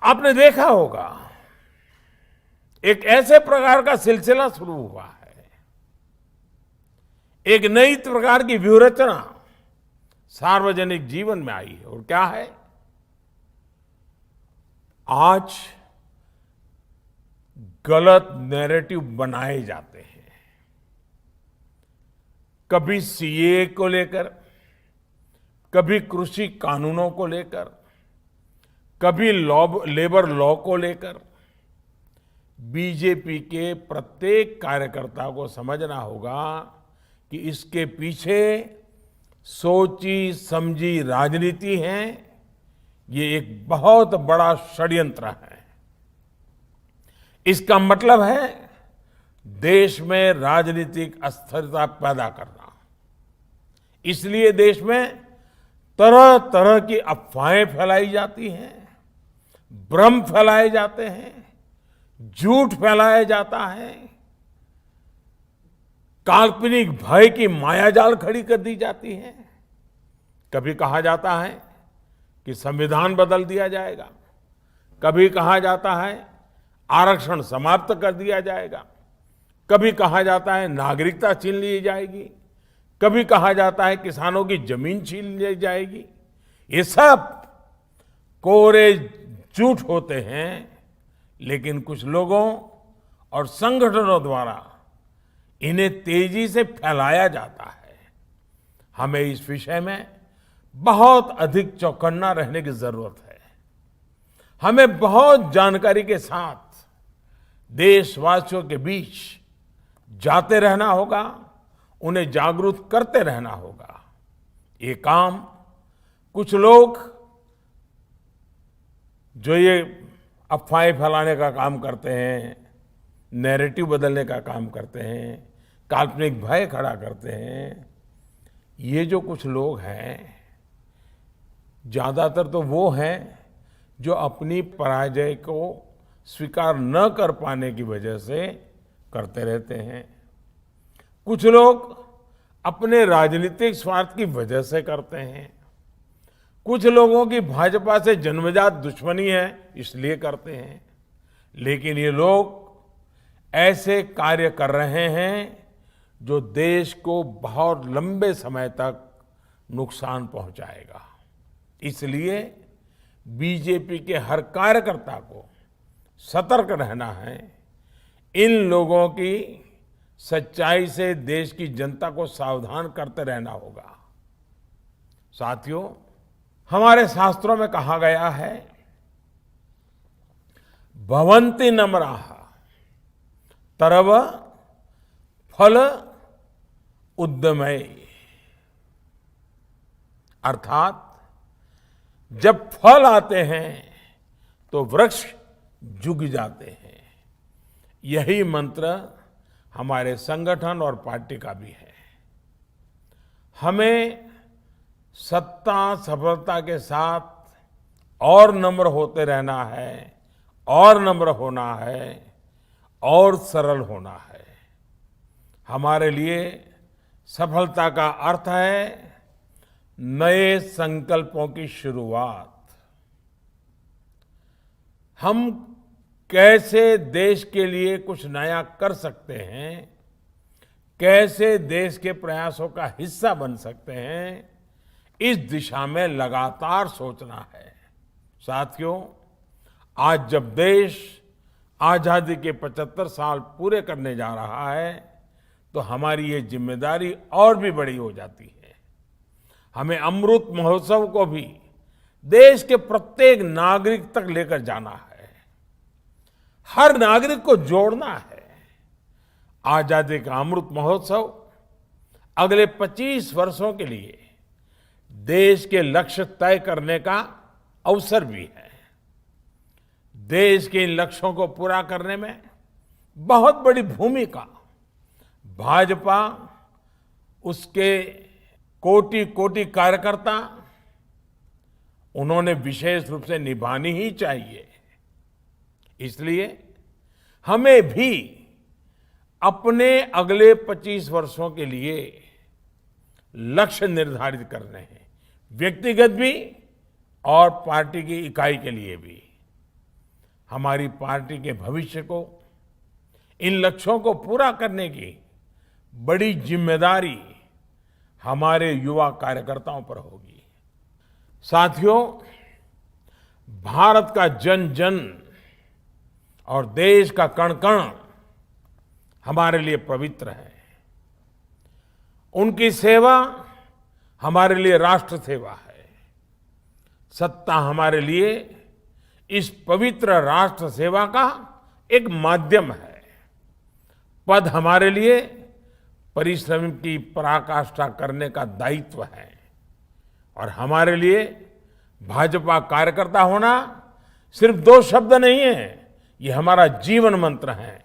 आपने देखा होगा एक ऐसे प्रकार का सिलसिला शुरू हुआ है, एक नई प्रकार की व्यूहरचना सार्वजनिक जीवन में आई है। और क्या है? आज गलत नैरेटिव बनाए जाते हैं। कभी सीए को लेकर, कभी कृषि कानूनों को लेकर, कभी लेबर लॉ को लेकर। बीजेपी के प्रत्येक कार्यकर्ता को समझना होगा कि इसके पीछे सोची समझी राजनीति है। ये एक बहुत बड़ा षड्यंत्र है। इसका मतलब है देश में राजनीतिक अस्थिरता पैदा करना। इसलिए देश में तरह तरह की अफवाहें फैलाई जाती हैं, भ्रम फैलाए जाते हैं, झूठ फैलाया जाता है, काल्पनिक भय की मायाजाल खड़ी कर दी जाती है। कभी कहा जाता है कि संविधान बदल दिया जाएगा, कभी कहा जाता है आरक्षण समाप्त कर दिया जाएगा, कभी कहा जाता है नागरिकता छीन ली जाएगी, कभी कहा जाता है किसानों की जमीन छीन ली जाएगी। ये सब कोरे झूठ होते हैं, लेकिन कुछ लोगों और संगठनों द्वारा इन्हें तेजी से फैलाया जाता है। हमें इस विषय में बहुत अधिक चौकन्ना रहने की जरूरत है। हमें बहुत जानकारी के साथ देशवासियों के बीच जाते रहना होगा, उन्हें जागरूक करते रहना होगा। ये काम कुछ लोग जो ये अफवाहें फैलाने का काम करते हैं, नैरेटिव बदलने का काम करते हैं, काल्पनिक भय खड़ा करते हैं, ये जो कुछ लोग हैं ज्यादातर तो वो हैं जो अपनी पराजय को स्वीकार न कर पाने की वजह से करते रहते हैं। कुछ लोग अपने राजनीतिक स्वार्थ की वजह से करते हैं। कुछ लोगों की भाजपा से जन्मजात दुश्मनी है इसलिए करते हैं। लेकिन ये लोग ऐसे कार्य कर रहे हैं जो देश को बहुत लंबे समय तक नुकसान पहुंचाएगा। इसलिए बीजेपी के हर कार्यकर्ता को सतर्क रहना है। इन लोगों की सच्चाई से देश की जनता को सावधान करते रहना होगा। साथियों, हमारे शास्त्रों में कहा गया है, भवन्ति नम्राः तरव फल उद्यमय। अर्थात जब फल आते हैं तो वृक्ष झुक जाते हैं। यही मंत्र हमारे संगठन और पार्टी का भी है। हमें सत्ता सफलता के साथ और नम्र होते रहना है, और नम्र होना है, और सरल होना है। हमारे लिए सफलता का अर्थ है नए संकल्पों की शुरुआत। हम कैसे देश के लिए कुछ नया कर सकते हैं, कैसे देश के प्रयासों का हिस्सा बन सकते हैं, इस दिशा में लगातार सोचना है। साथियों, आज जब देश आजादी के 75 साल पूरे करने जा रहा है तो हमारी ये जिम्मेदारी और भी बड़ी हो जाती है। हमें अमृत महोत्सव को भी देश के प्रत्येक नागरिक तक लेकर जाना है, हर नागरिक को जोड़ना है। आजादी का अमृत महोत्सव अगले 25 वर्षों के लिए देश के लक्ष्य तय करने का अवसर भी है। देश के इन लक्ष्यों को पूरा करने में बहुत बड़ी भूमिका भाजपा, उसके कोटि कोटि कार्यकर्ता, उन्होंने विशेष रूप से निभानी ही चाहिए। इसलिए हमें भी अपने अगले 25 वर्षों के लिए लक्ष्य निर्धारित करने हैं, व्यक्तिगत भी और पार्टी की इकाई के लिए भी। हमारी पार्टी के भविष्य को, इन लक्ष्यों को पूरा करने की बड़ी जिम्मेदारी हमारे युवा कार्यकर्ताओं पर होगी। साथियों, भारत का जन जन और देश का कण कण हमारे लिए पवित्र है। उनकी सेवा हमारे लिए राष्ट्र सेवा है। सत्ता हमारे लिए इस पवित्र राष्ट्र सेवा का एक माध्यम है। पद हमारे लिए परिश्रम की पराकाष्ठा करने का दायित्व है। और हमारे लिए भाजपा कार्यकर्ता होना सिर्फ 2 शब्द नहीं है, ये हमारा जीवन मंत्र है।